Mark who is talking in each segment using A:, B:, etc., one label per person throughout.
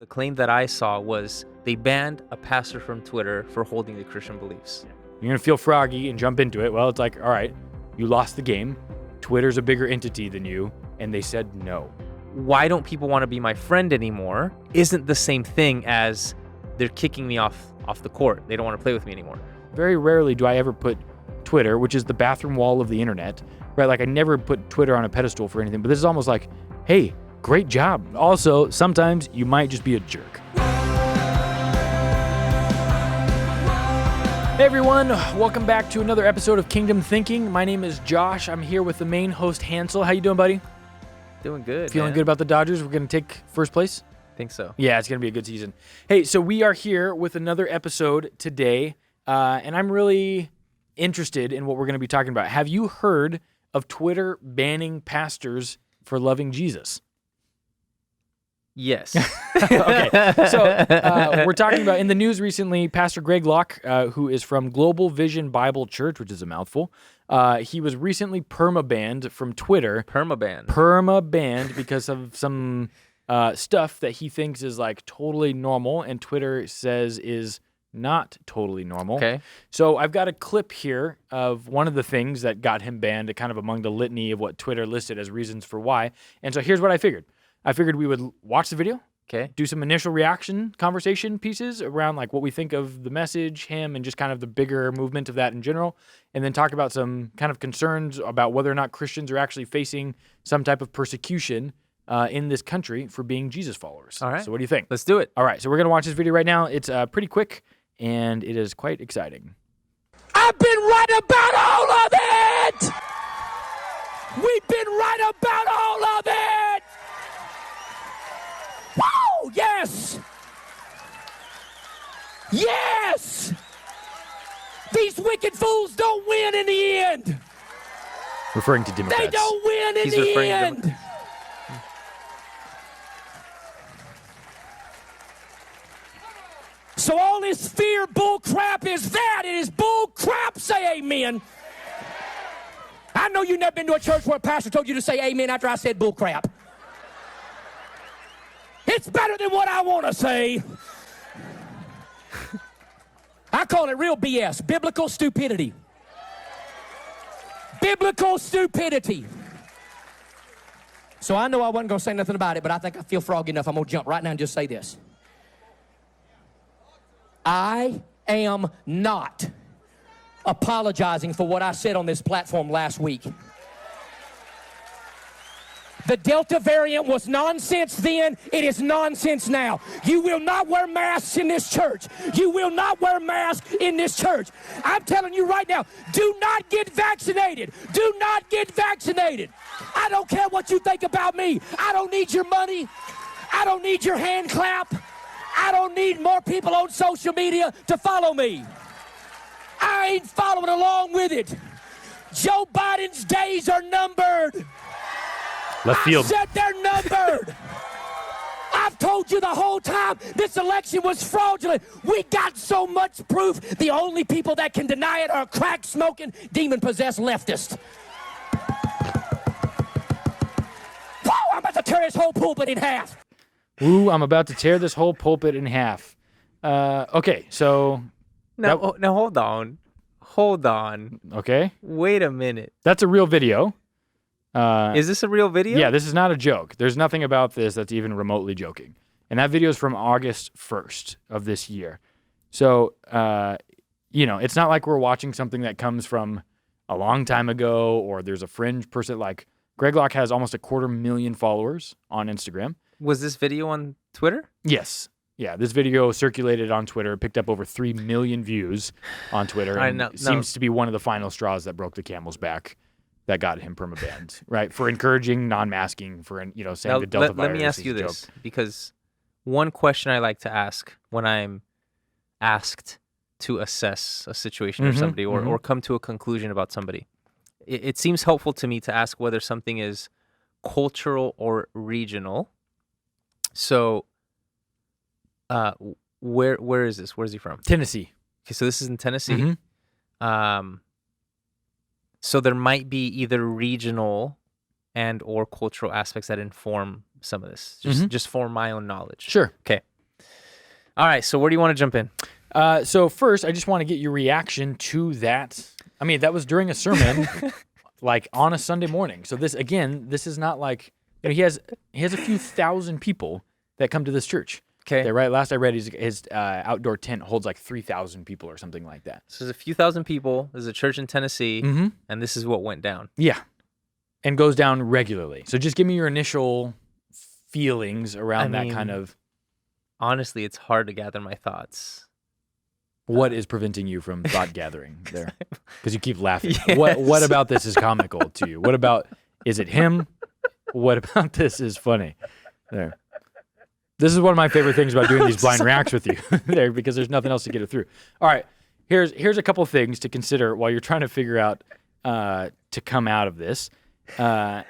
A: The claim that I saw was they banned a pastor from Twitter for holding the Christian beliefs.
B: You're going to feel froggy and jump into it. Well, it's like, all right, you lost the game. Twitter's a bigger entity than you. And they said no.
A: Why don't people want to be my friend anymore isn't the same thing as they're kicking me off the court. They don't want to play with me anymore.
B: Very rarely do I ever put Twitter, which is the bathroom wall of the internet, right? Like I never put Twitter on a pedestal for anything, but this is almost like, hey, great job. Also, sometimes you might just be a jerk. Hey everyone, welcome back to another episode of Kingdom Thinking. My name is Josh. I'm here with the main host, Hansel. How you doing, buddy?
A: Doing good,
B: Feeling good about the Dodgers? We're going to take first place?
A: Think so.
B: Yeah, it's going to be a good season. Hey, so we are here with another episode today, and I'm really interested in what we're going to be talking about. Have you heard of Twitter banning pastors for loving Jesus?
A: Yes.
B: Okay, so we're talking about, in the news recently, Pastor Greg Locke, who is from Global Vision Bible Church, which is a mouthful, he was recently perma-banned from Twitter. Perma-banned because of some stuff that he thinks is like totally normal, and Twitter says is not totally normal.
A: Okay.
B: So I've got a clip here of one of the things that got him banned, kind of among the litany of what Twitter listed as reasons for why. And so here's what I figured. I figured we would watch the video,
A: Okay.
B: do some initial reaction conversation pieces around like what we think of the message, him, and just kind of the bigger movement of that in general, and then talk about some kind of concerns about whether or not Christians are actually facing some type of persecution in this country for being Jesus followers.
A: All right.
B: So what do you think?
A: Let's do it.
B: All right, so we're going to watch this video right now. It's pretty quick, and it is quite exciting.
C: I've been right about all of it! We've been right about all of it! Woo! Yes! Yes! These wicked fools don't win in the end!
B: Referring to Democrats.
C: They don't win in
A: He's
C: the
A: referring to
C: end! So all this fear bull crap is that. It is bull crap. Say amen. I know you've never been to a church where a pastor told you to say amen after I said bull crap. It's better than what I want to say. I call it real BS, biblical stupidity. Biblical stupidity. So I know I wasn't going to say nothing about it, but I think I feel froggy enough. I'm going to jump right now and just say this. I am not apologizing for what I said on this platform last week. The Delta variant was nonsense then. It is nonsense now. You will not wear masks in this church. You will not wear masks in this church. I'm telling you right now, do not get vaccinated. Do not get vaccinated. I don't care what you think about me. I don't need your money. I don't need your hand clap. I don't need more people on social media to follow me. I ain't following along with it. Joe Biden's days are numbered.
B: Left field.
C: I said they're numbered. I've told you the whole time this election was fraudulent. We got so much proof. The only people that can deny it are crack-smoking, demon-possessed leftists. Whoa, I'm about to tear this whole pulpit in half.
B: Ooh, I'm about to tear this whole pulpit in half. Okay, so...
A: Now hold on. Hold on.
B: Okay.
A: Wait a minute.
B: That's a real video.
A: Is this a real video?
B: Yeah, this is not a joke. There's nothing about this that's even remotely joking. And that video is from August 1st of this year. So, it's not like we're watching something that comes from a long time ago, or there's a fringe person. Like, Greg Locke has almost 250,000 followers on Instagram.
A: Was this video on Twitter?
B: Yes. Yeah, this video circulated on Twitter, picked up over 3 million views on Twitter, and seems to be one of the final straws that broke the camel's back that got him perma-banned, right? For encouraging non-masking, for, saying
A: Now,
B: the Delta virus
A: let me ask
B: is
A: you
B: a
A: this,
B: joke.
A: because one question I like to ask when I'm asked to assess a situation or somebody or come to a conclusion about somebody, it seems helpful to me to ask whether something is cultural or regional. So, where is this? Where is he from?
B: Tennessee.
A: Okay, so this is in Tennessee. So there might be either regional and or cultural aspects that inform some of this, just for my own knowledge.
B: Sure.
A: Okay. All right. So where do you want to jump in?
B: So first, I just want to get your reaction to that. I mean, that was during a sermon, like on a Sunday morning. So this is not like, he has a few thousand people that come to this church.
A: Okay.
B: There, right? Last I read, his outdoor tent holds like 3,000 people or something like that.
A: So there's a few thousand people. There's a church in Tennessee, and this is what went down.
B: Yeah, and goes down regularly. So just give me your initial feelings around that kind of.
A: Honestly, it's hard to gather my thoughts.
B: What is preventing you from thought gathering there? Because you keep laughing.
A: Yes.
B: What about this is comical to you? What about, is it him? What about this is funny? There. This is one of my favorite things about doing these blind reacts with you there, because there's nothing else to get it through. All right, here's a couple things to consider while you're trying to figure out to come out of this. The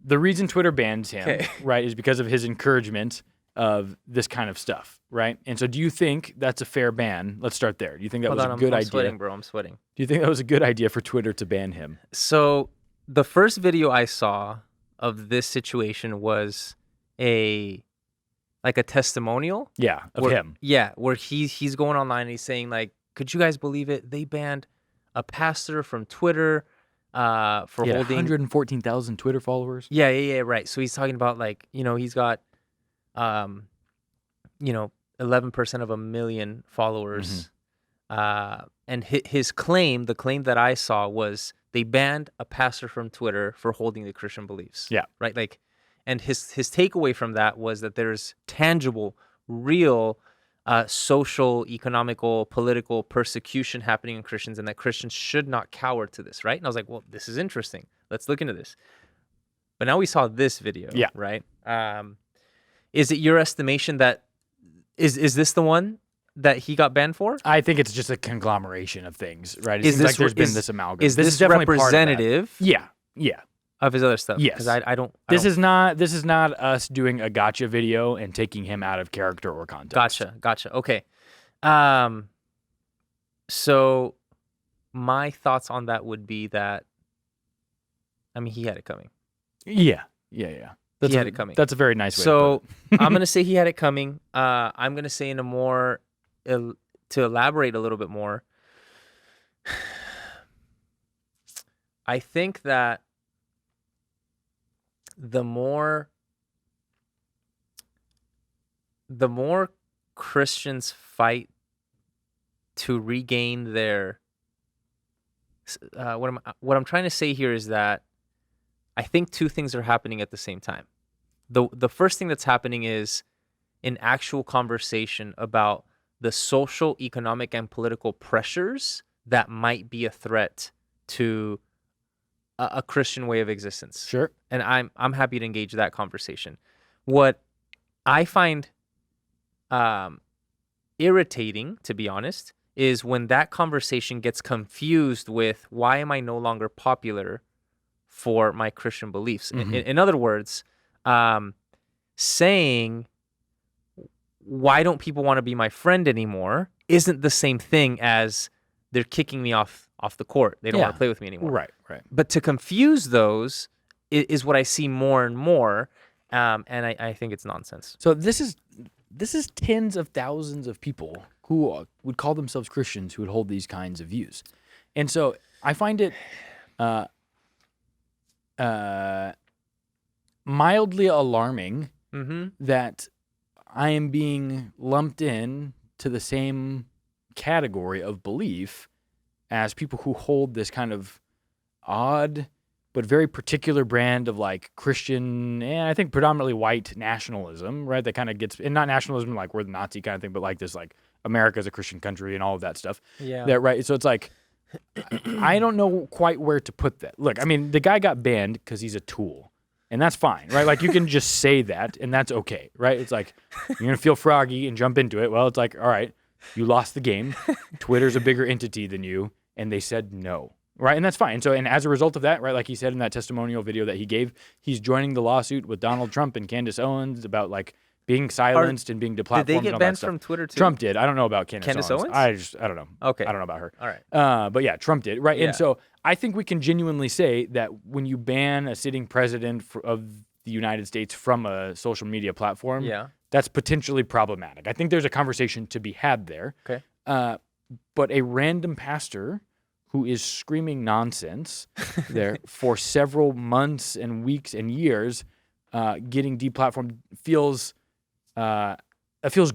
B: reason Twitter bans him, right, is because of his encouragement of this kind of stuff, right? And so do you think that's a fair ban? Let's start there. Do you think that was a good idea?
A: I'm sweating, bro. I'm sweating.
B: Do you think that was a good idea for Twitter to ban him?
A: So the first video I saw of this situation was a testimonial.
B: Yeah, of him.
A: Yeah, where he's going online and he's saying, like, could you guys believe it? They banned a pastor from Twitter for holding
B: 114,000 Twitter followers.
A: Yeah, right. So he's talking about, like, he's got 11% of 1 million followers. And his claim, the claim that I saw, was they banned a pastor from Twitter for holding the Christian beliefs.
B: Yeah.
A: Right? Like, and his takeaway from that was that there's tangible, real social, economical, political persecution happening in Christians, and that Christians should not cower to this, right? And I was like, well, this is interesting. Let's look into this. But now we saw this video, right? Is it your estimation that is this the one that he got banned for?
B: I think it's just a conglomeration of things, right? It seems like there's been this amalgam.
A: Is this
B: definitely
A: representative?
B: Yeah.
A: Of his other stuff?
B: Yes.
A: Because
B: This is not us doing a gotcha video and taking him out of character or context.
A: Gotcha. Okay. So my thoughts on that would be that, he had it coming.
B: Yeah.
A: He had it coming.
B: That's a very nice way
A: to
B: put it.
A: I'm going to say he had it coming. I'm going to say to elaborate a little bit more, I think that the more Christians fight to regain their what I'm trying to say here is that I think two things are happening at the same time. The first thing that's happening is an actual conversation about the social, economic, and political pressures that might be a threat to a Christian way of existence.
B: Sure.
A: And I'm happy to engage that conversation. What I find irritating, to be honest, is when that conversation gets confused with, why am I no longer popular for my Christian beliefs? In other words, saying, why don't people want to be my friend anymore, isn't the same thing as they're kicking me off the court. They don't want to play with me anymore.
B: Right.
A: But to confuse those is what I see more and more, and I think it's nonsense.
B: So this is tens of thousands of people who would call themselves Christians who would hold these kinds of views. And so I find it mildly alarming that I am being lumped in to the same category of belief as people who hold this kind of odd but very particular brand of like Christian, and I think predominantly white nationalism, right? That kind of gets, and not nationalism like we're the Nazi kind of thing, but like this like America's a Christian country and all of that stuff.
A: Yeah.
B: That, right? So it's like, I don't know quite where to put that. Look, the guy got banned because he's a tool. And that's fine, right? Like, you can just say that, and that's okay, right? It's like, you're going to feel froggy and jump into it. Well, it's like, all right, you lost the game. Twitter's a bigger entity than you, and they said no, right? And that's fine. And so, and as a result of that, right, like he said in that testimonial video that he gave, he's joining the lawsuit with Donald Trump and Candace Owens about, like, being silenced and being deplatformed.
A: Did they get banned from Twitter, too?
B: Trump did. I don't know about Candace Owens. I don't know.
A: Okay.
B: I don't know about her.
A: All right.
B: But yeah, Trump did, right?
A: Yeah.
B: And so I think we can genuinely say that when you ban a sitting president the United States from a social media platform,
A: Yeah.
B: that's potentially problematic. I think there's a conversation to be had there.
A: Okay.
B: But a random pastor who is screaming nonsense there for several months and weeks and years, getting deplatformed feels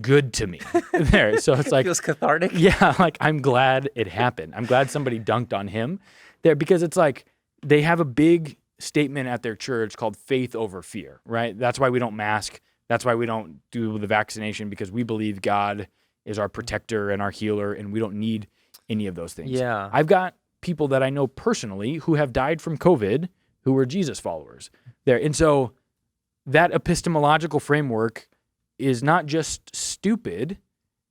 B: good to me there. So it's like
A: feels cathartic.
B: Yeah, like I'm glad it happened. I'm glad somebody dunked on him there, because it's like they have a big statement at their church called faith over fear, right? That's why we don't mask. That's why we don't do the vaccination, because we believe God is our protector and our healer, and we don't need any of those things.
A: Yeah.
B: I've got people that I know personally who have died from COVID who were Jesus followers there. And so that epistemological framework is not just stupid,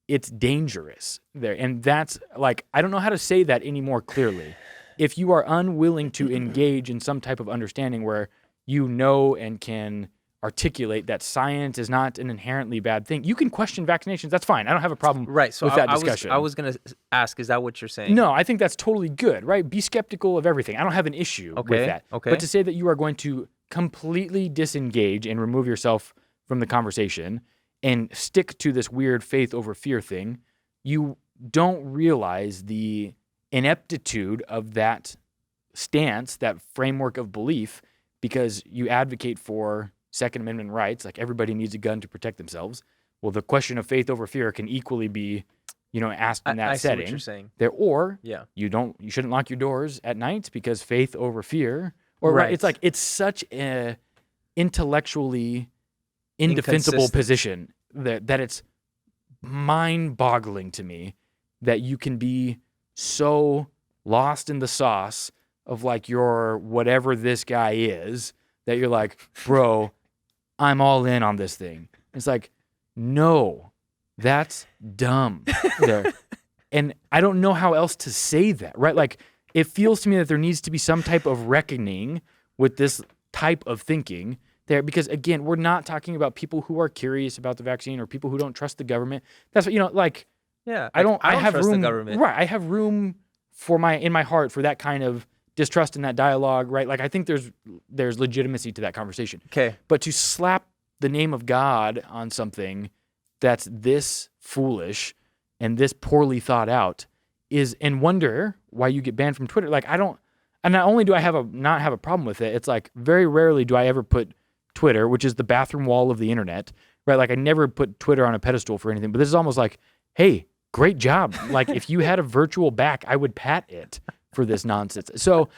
B: it's dangerous there. And that's like, I don't know how to say that any more clearly. If you are unwilling to engage in some type of understanding where you know and can articulate that science is not an inherently bad thing, you can question vaccinations. That's fine. I don't have a problem
A: Right. So
B: with that discussion.
A: I was going to ask, is that what you're saying?
B: No, I think that's totally good, right? Be skeptical of everything. I don't have an issue with that.
A: Okay.
B: But to say that you are going to completely disengage and remove yourself from the conversation and stick to this weird faith over fear thing, you don't realize the ineptitude of that stance, that framework of belief, because you advocate for Second Amendment rights, like everybody needs a gun to protect themselves. Well, the question of faith over fear can equally be, asked in that
A: I
B: setting.
A: See what you're saying.
B: You shouldn't lock your doors at night because faith over fear. Or
A: right.
B: It's like it's such a intellectually indefensible position that it's mind-boggling to me that you can be so lost in the sauce of like your whatever this guy is that you're like, bro, I'm all in on this thing. It's like, no, that's dumb there. And I don't know how else to say that, right? Like, it feels to me that there needs to be some type of reckoning with this type of thinking there, because again, we're not talking about people who are curious about the vaccine or people who don't trust the government. That's what,
A: yeah,
B: I don't have
A: trust
B: room,
A: the government.
B: Right. I have room in my heart for that kind of distrust in that dialogue, right? Like, I think there's legitimacy to that conversation.
A: Okay.
B: But to slap the name of God on something that's this foolish and this poorly thought out and wonder why you get banned from Twitter. Like, and not only do I not have a problem with it, it's like very rarely do I ever put Twitter, which is the bathroom wall of the internet, right? Like, I never put Twitter on a pedestal for anything, but this is almost like, hey, great job. Like, if you had a virtual back, I would pat it for this nonsense. So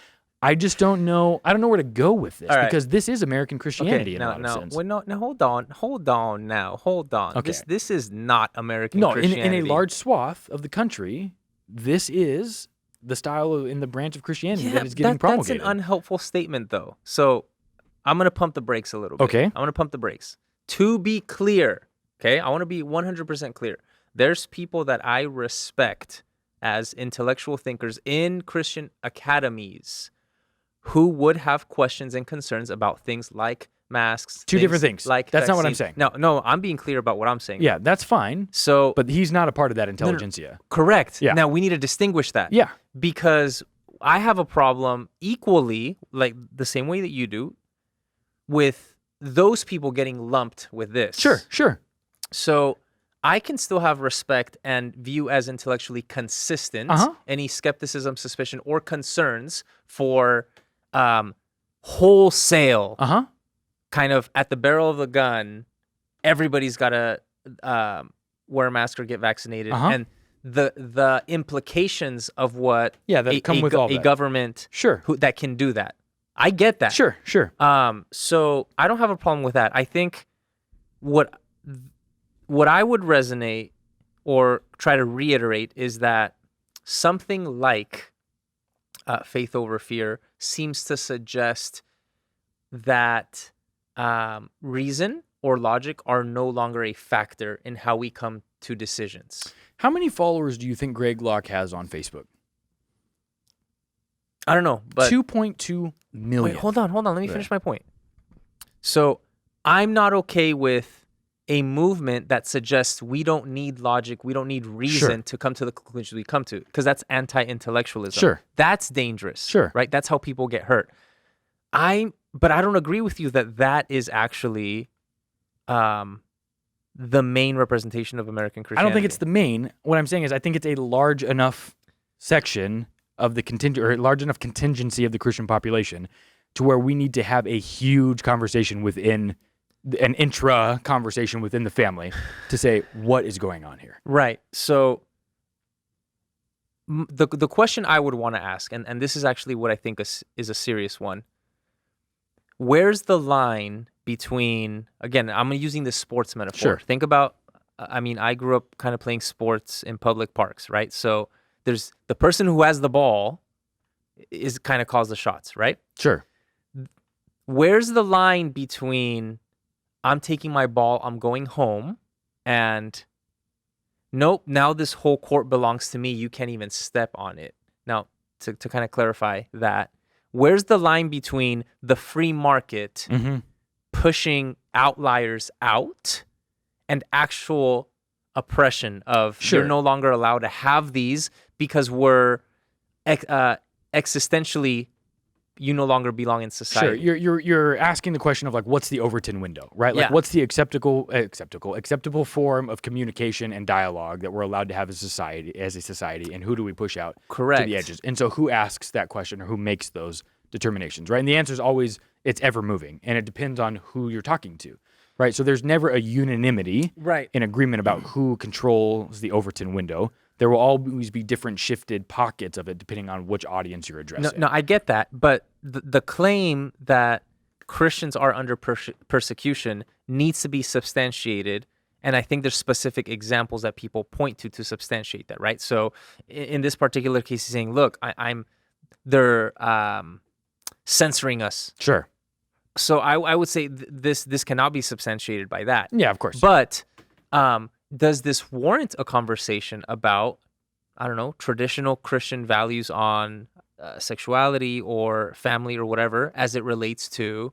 B: I just don't know. I don't know where to go with this, because this is American Christianity in a lot of sense.
A: No, hold on.
B: Okay.
A: This is not American Christianity.
B: In a large swath of the country, this is the style in the branch of Christianity that is getting promulgated.
A: That's an unhelpful statement, though. So I'm going to pump the brakes a little bit.
B: Okay.
A: I'm going to pump the brakes. To be clear, okay? I want to be 100% clear. There's people that I respect as intellectual thinkers in Christian academies who would have questions and concerns about things like masks.
B: Two different things.
A: Like
B: that's not what I'm
A: vaccine.
B: saying.
A: No, I'm being clear about what I'm saying.
B: Yeah, that's fine.
A: So,
B: but he's not a part of that intelligentsia.
A: Correct.
B: Yeah.
A: Now we need to distinguish that.
B: Yeah.
A: Because I have a problem equally, like the same way that you do, with those people getting lumped with this.
B: Sure.
A: So I can still have respect and view as intellectually consistent any skepticism, suspicion, or concerns for wholesale kind of at the barrel of the gun, everybody's got to wear a mask or get vaccinated. And the implications of what
B: that come with all
A: a
B: that.
A: Government that can do that. I get that.
B: Sure.
A: So I don't have a problem with that. I think what I would resonate or try to reiterate is that something like faith over fear seems to suggest that reason or logic are no longer a factor in how we come to decisions.
B: How many followers do you think Greg Locke has on Facebook?
A: I don't know, but
B: 2.2 million.
A: Wait, hold on. Let me finish my point. So I'm not okay with a movement that suggests we don't need logic, we don't need reason to come to the conclusion we come to, because that's anti-intellectualism.
B: Sure.
A: That's dangerous.
B: Sure.
A: Right? That's how people get hurt. I'm But I don't agree with you that is actually the main representation of American Christianity.
B: I don't think it's the main. What I'm saying is I think it's a large enough section of the large enough contingency of the Christian population to where we need to have a huge conversation within an intra conversation within the family to say what is going on here.
A: Right. So the question I would want to ask, and this is actually what I think is a serious one. Where's the line between, again, I'm using this sports metaphor.
B: Sure.
A: Think about, I grew up kind of playing sports in public parks, right? So there's the person who has the ball is kind of calls the shots, right?
B: Sure.
A: Where's the line between I'm taking my ball, I'm going home, and nope, now this whole court belongs to me. You can't even step on it. Now, to kind of clarify that, where's the line between the free market pushing outliers out and actual oppression of
B: Sure.
A: you're no longer allowed to have these because we're existentially you no longer belong in society.
B: Sure, you're asking the question of like, what's the Overton window, right? Like,
A: Yeah.
B: what's the acceptable form of communication and dialogue that we're allowed to have as a society, and who do we push out
A: Correct.
B: to the edges? And so, who asks that question, or who makes those determinations, right? And the answer is always it's ever moving, and it depends on who you're talking to, right? So there's never a unanimity,
A: Right.
B: in agreement about who controls the Overton window. There will always be different shifted pockets of it depending on which audience you're addressing.
A: No, I get that, but the claim that Christians are under persecution needs to be substantiated, and I think there's specific examples that people point to substantiate that, right? So in this particular case, he's saying, "Look, they're censoring us."
B: Sure.
A: So I would say this cannot be substantiated by that.
B: Yeah, of course.
A: But does this warrant a conversation about, I don't know, traditional Christian values on sexuality or family or whatever as it relates to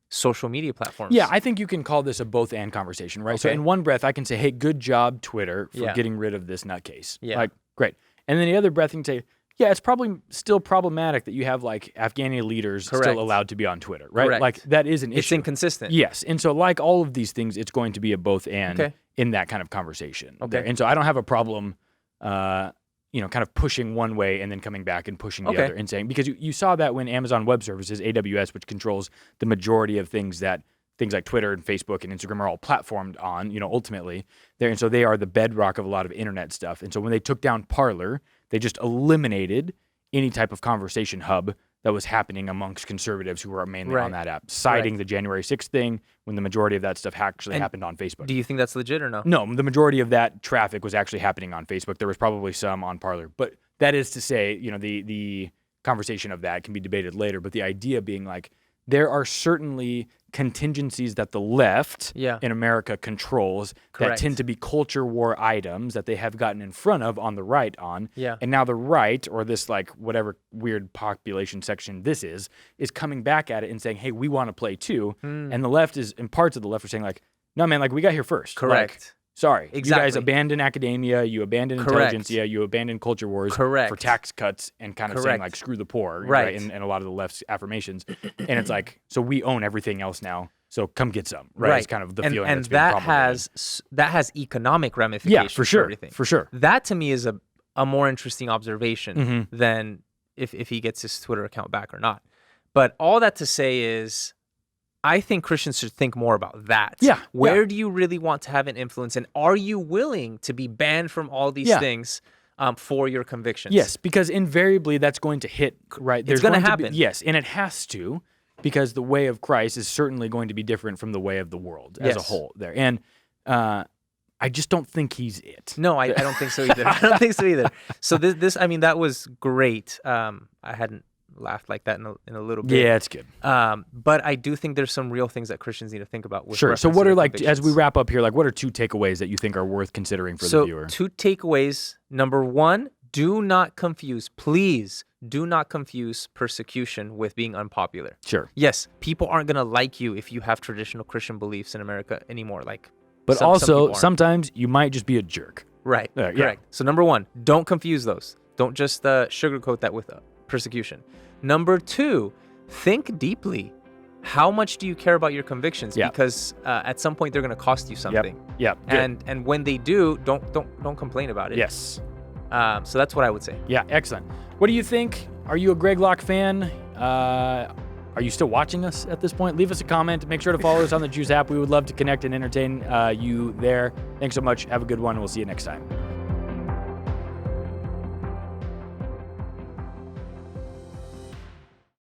A: social media platforms?
B: Yeah, I think you can call this a both and conversation, right? So
A: Okay.
B: in one breath, I can say, hey, good job, Twitter, for
A: Yeah.
B: getting rid of this nutcase.
A: Yeah.
B: Like, great. And then the other breath, you can say, yeah, it's probably still problematic that you have like Afghani leaders
A: Correct.
B: still allowed to be on Twitter, right?
A: Correct.
B: Like that is an issue.
A: It's inconsistent.
B: Yes. And so like all of these things, it's going to be a both and
A: Okay.
B: in that kind of conversation.
A: Okay.
B: And so I don't have a problem, kind of pushing one way and then coming back and pushing the
A: Okay.
B: other and saying, because you saw that when Amazon Web Services, AWS, which controls the majority of things like Twitter and Facebook and Instagram are all platformed on, ultimately. And so they are the bedrock of a lot of internet stuff. And so when they took down Parler, they just eliminated any type of conversation hub that was happening amongst conservatives who were mainly
A: Right.
B: on that app, citing
A: Right.
B: the January 6th thing when the majority of that stuff actually
A: And
B: happened on Facebook.
A: Do you think that's legit or no?
B: No, the majority of that traffic was actually happening on Facebook. There was probably some on Parler. But that is to say, the conversation of that can be debated later. But the idea being like, there are certainly contingencies that the left
A: Yeah.
B: in America controls
A: Correct.
B: that tend to be culture war items that they have gotten in front of on the right on.
A: Yeah.
B: And now the right, or this like whatever weird population section this is coming back at it and saying, hey, we want to play too. And the left and parts of the left are saying like, no, man, like we got here first. Like,
A: Correct.
B: sorry. You guys
A: Exactly.
B: abandoned academia, you abandoned
A: Correct.
B: intelligentsia, you abandoned culture wars
A: Correct.
B: for tax cuts and kind of saying
A: Correct.
B: like screw the poor,
A: Right.
B: And a lot of the left's affirmations. And it's like, so we own everything else now. So come get some, right? It's kind of the feeling
A: and
B: that's been promulgated.
A: that has economic ramifications
B: for sure,
A: everything.
B: for sure.
A: That to me is a more interesting observation
B: Mhm.
A: than if he gets his Twitter account back or not. But all that to say is, I think Christians should think more about that.
B: Yeah,
A: Where
B: yeah.
A: do you really want to have an influence, and are you willing to be banned from all these
B: Yeah.
A: things for your convictions?
B: Yes, because invariably that's going to hit, right?
A: It's gonna
B: going to
A: happen.
B: Yes, and it has to, because the way of Christ is certainly going to be different from the way of the world as a
A: Yes.
B: whole there. And I just don't think he's it.
A: No, I don't think so either. I don't think so either. So this that was great. I hadn't laughed like that in a little bit.
B: Yeah, it's good.
A: But I do think there's some real things that Christians need to think about. With
B: Sure. So
A: reference
B: what
A: to
B: are
A: their
B: as we
A: convictions.
B: wrap up here, like what are two takeaways that you think are worth considering for the viewer?
A: Two takeaways. Number one, please do not confuse persecution with being unpopular.
B: Sure.
A: Yes, people aren't going to like you if you have traditional Christian beliefs in America anymore.
B: But
A: some people
B: also,
A: aren't.
B: sometimes you might just be a jerk.
A: Right.
B: Yeah.
A: Correct. So number one, don't confuse those. Don't just sugarcoat that with persecution. Number two, think deeply. how much do you care about your convictions?
B: Yeah.
A: Because at some point they're going to cost you something.
B: Yep.
A: And when they do, don't complain about it.
B: Yes.
A: So that's what I would say.
B: Yeah, excellent. What do you think? Are you a Greg Locke fan? Are you still watching us at this point? Leave us a comment. Make sure to follow us on the JUCE app. We would love to connect and entertain you there. Thanks so much. Have a good one. We'll see you next time.